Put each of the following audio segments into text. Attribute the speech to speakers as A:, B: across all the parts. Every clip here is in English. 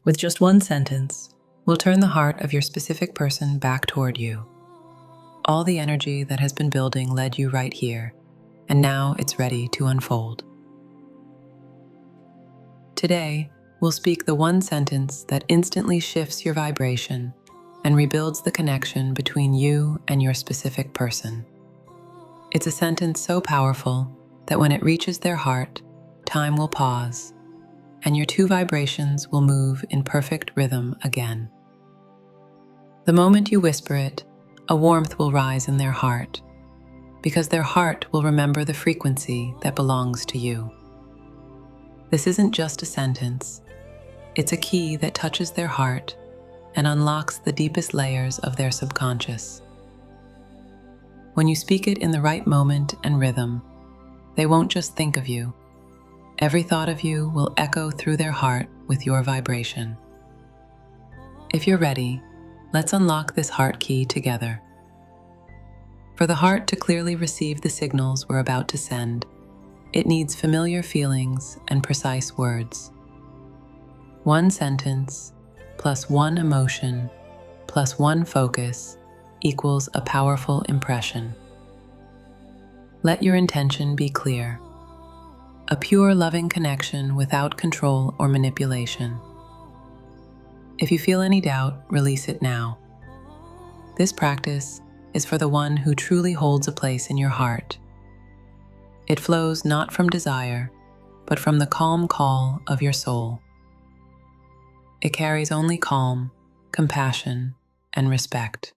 A: With just one sentence, we'll turn the heart of your specific person back toward you. All the energy that has been building led you right here, and now it's ready to unfold. Today, we'll speak the one sentence that instantly shifts your vibration and rebuilds the connection between you and your specific person. It's a sentence so powerful that when it reaches their heart, time will pause, and your two vibrations will move in perfect rhythm again. The moment you whisper it, a warmth will rise in their heart, because their heart will remember the frequency that belongs to you. This isn't just a sentence, it's a key that touches their heart and unlocks the deepest layers of their subconscious. When you speak it in the right moment and rhythm, they won't just think of you. Every thought of you will echo through their heart with your vibration. If you're ready, let's unlock this heart key together. For the heart to clearly receive the signals we're about to send, it needs familiar feelings and precise words. One sentence plus one emotion plus one focus equals a powerful impression. Let your intention be clear. A pure, loving connection without control or manipulation. If you feel any doubt, release it now. This practice is for the one who truly holds a place in your heart. It flows not from desire, but from the calm call of your soul. It carries only calm, compassion, and respect.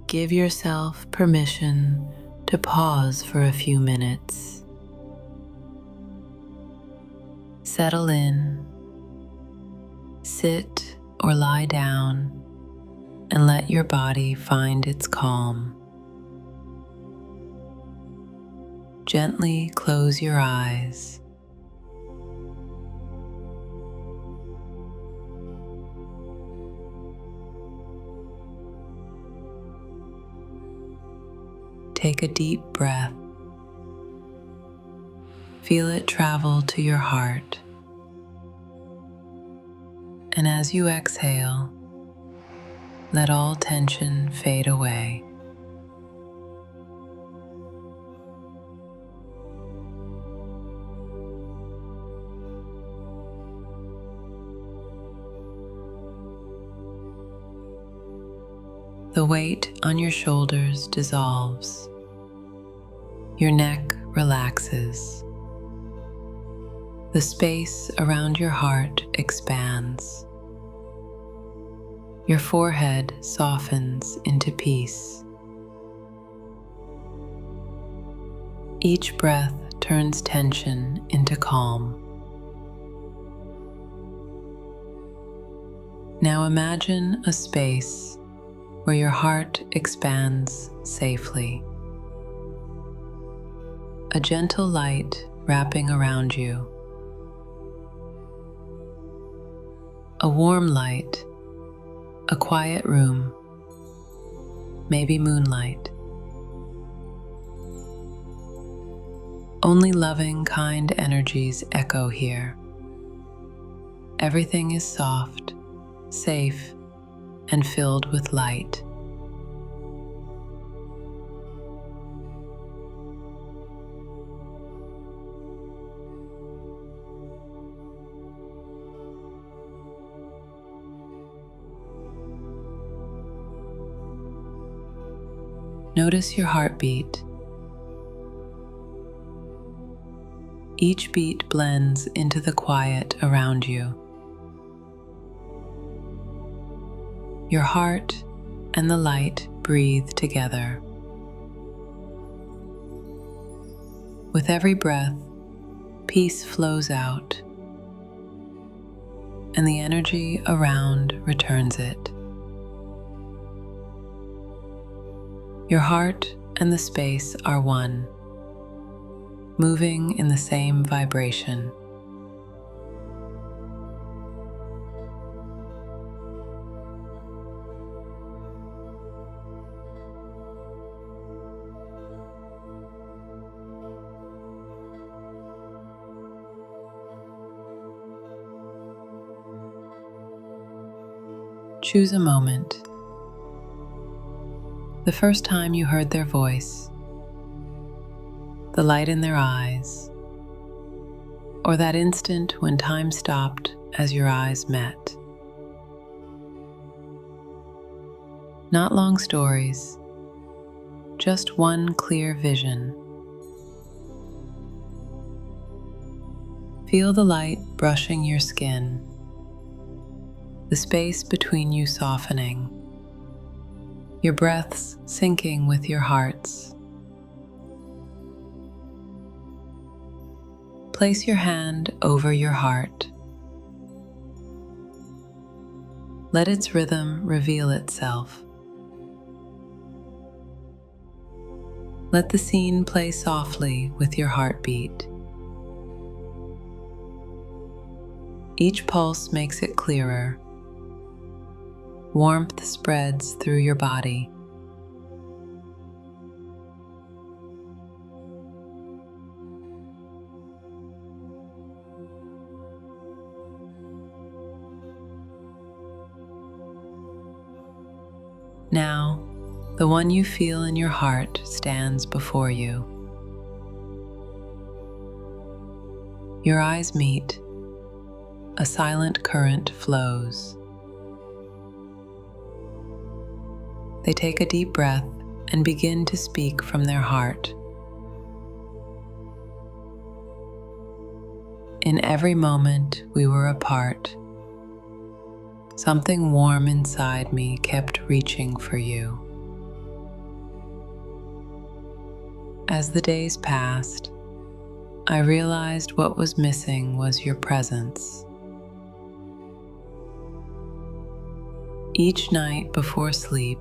A: Give yourself permission to pause for a few minutes. Settle in, sit or lie down, and let your body find its calm. Gently close your eyes. Take a deep breath. Feel it travel to your heart. And as you exhale, let all tension fade away. The weight on your shoulders dissolves. Your neck relaxes. The space around your heart expands. Your forehead softens into peace. Each breath turns tension into calm. Now imagine a space where your heart expands safely. A gentle light wrapping around you. A warm light, a quiet room, maybe moonlight. Only loving, kind energies echo here. Everything is soft, safe, and filled with light. Notice your heartbeat. Each beat blends into the quiet around you. Your heart and the light breathe together. With every breath, peace flows out, and the energy around returns it. Your heart and the space are one, moving in the same vibration. Choose a moment. The first time you heard their voice, the light in their eyes, or that instant when time stopped as your eyes met. Not long stories, just one clear vision. Feel the light brushing your skin, the space between you softening, your breaths syncing with your hearts. Place your hand over your heart. Let its rhythm reveal itself. Let the scene play softly with your heartbeat. Each pulse makes it clearer. Warmth spreads through your body. Now, the one you feel in your heart stands before you. Your eyes meet. A silent current flows. They take a deep breath and begin to speak from their heart. In every moment we were apart, something warm inside me kept reaching for you. As the days passed, I realized what was missing was your presence. Each night before sleep,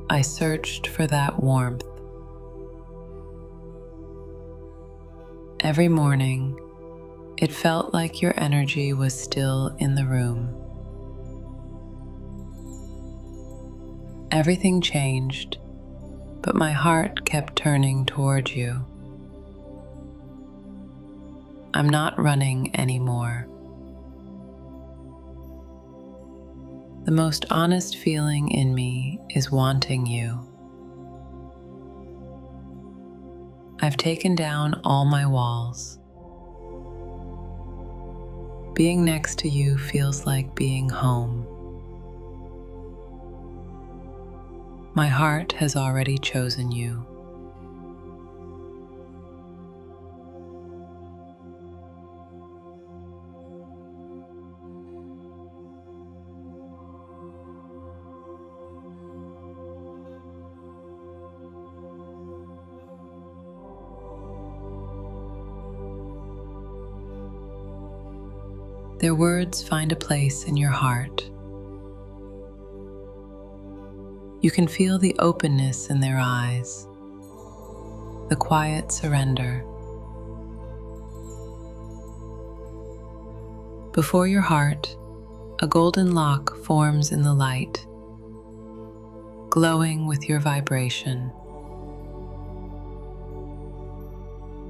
A: I searched for that warmth. Every morning, it felt like your energy was still in the room. Everything changed, but my heart kept turning toward you. I'm not running anymore. The most honest feeling in me is wanting you. I've taken down all my walls. Being next to you feels like being home. My heart has already chosen you. Their words find a place in your heart. You can feel the openness in their eyes, the quiet surrender. Before your heart, a golden lock forms in the light, glowing with your vibration.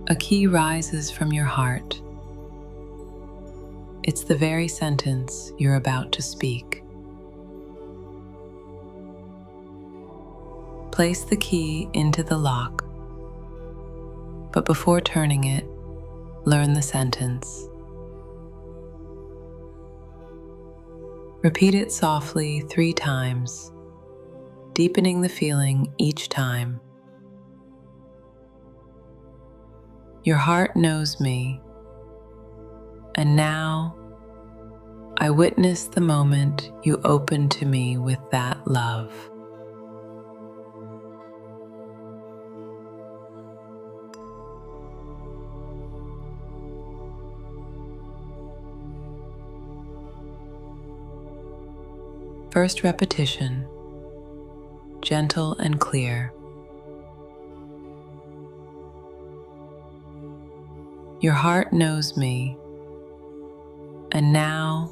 A: A key rises from your heart. It's the very sentence you're about to speak. Place the key into the lock, but before turning it, learn the sentence. Repeat it softly 3 times, deepening the feeling each time. Your heart knows me, and now I witness the moment you open to me with that love. First repetition, gentle and clear. Your heart knows me, and now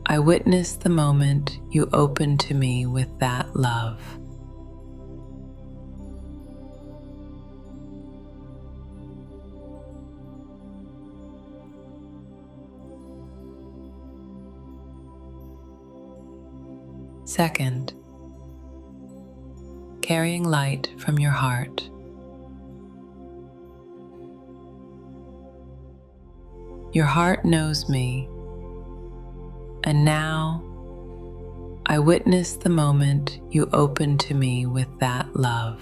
A: I witness the moment you open to me with that love. Second, carrying light from your heart. Your heart knows me, and now I witness the moment you open to me with that love.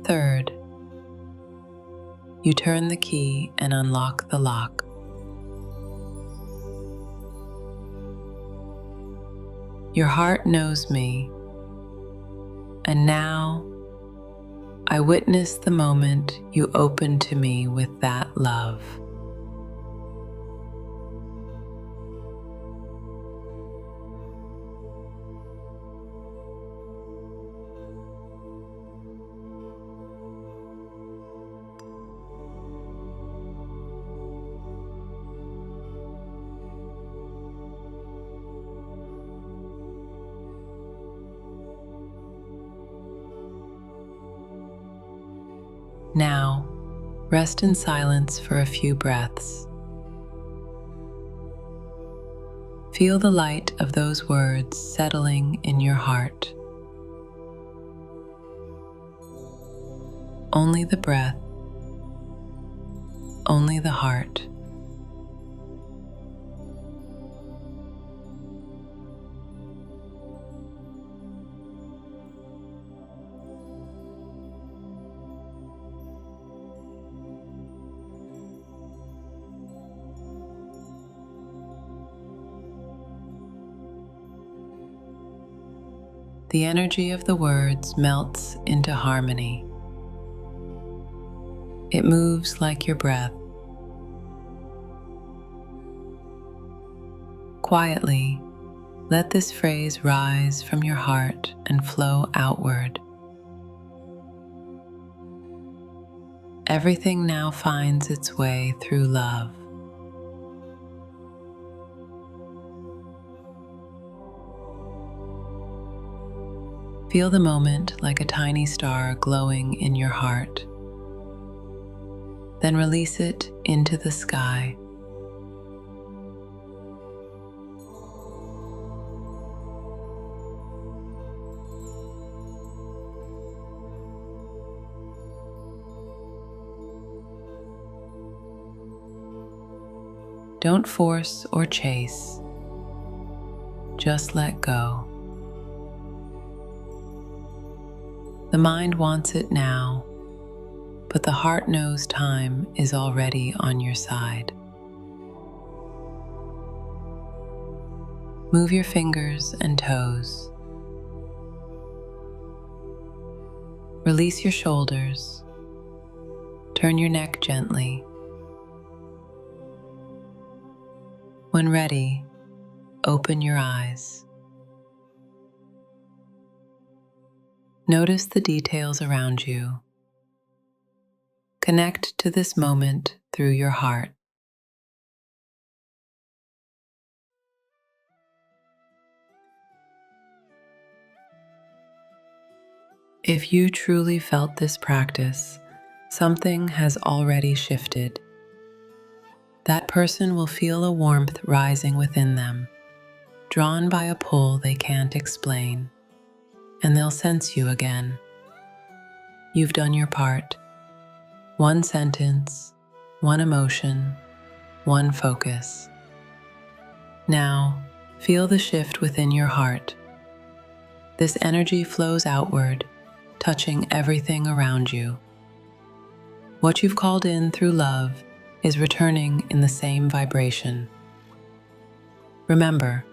A: Third, you turn the key and unlock the lock. Your heart knows me, and now I witness the moment you open to me with that love. Now, rest in silence for a few breaths. Feel the light of those words settling in your heart. Only the breath, only the heart. The energy of the words melts into harmony. It moves like your breath. Quietly, let this phrase rise from your heart and flow outward. Everything now finds its way through love. Feel the moment like a tiny star glowing in your heart. Then release it into the sky. Don't force or chase. Just let go. The mind wants it now, but the heart knows time is already on your side. Move your fingers and toes. Release your shoulders. Turn your neck gently. When ready, open your eyes. Notice the details around you. Connect to this moment through your heart. If you truly felt this practice, something has already shifted. That person will feel a warmth rising within them, drawn by a pull they can't explain, and they'll sense you again. You've done your part. One sentence, one emotion, one focus. Now, feel the shift within your heart. This energy flows outward, touching everything around you. What you've called in through love is returning in the same vibration. Remember,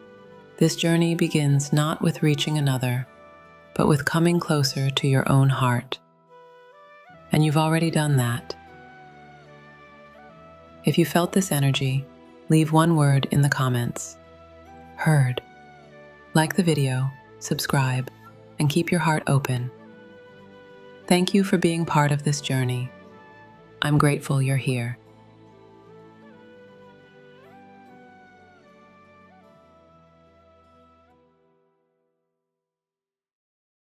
A: this journey begins not with reaching another, but with coming closer to your own heart. And you've already done that. If you felt this energy, leave one word in the comments. Heard. Like the video, subscribe, and keep your heart open. Thank you for being part of this journey. I'm grateful you're here.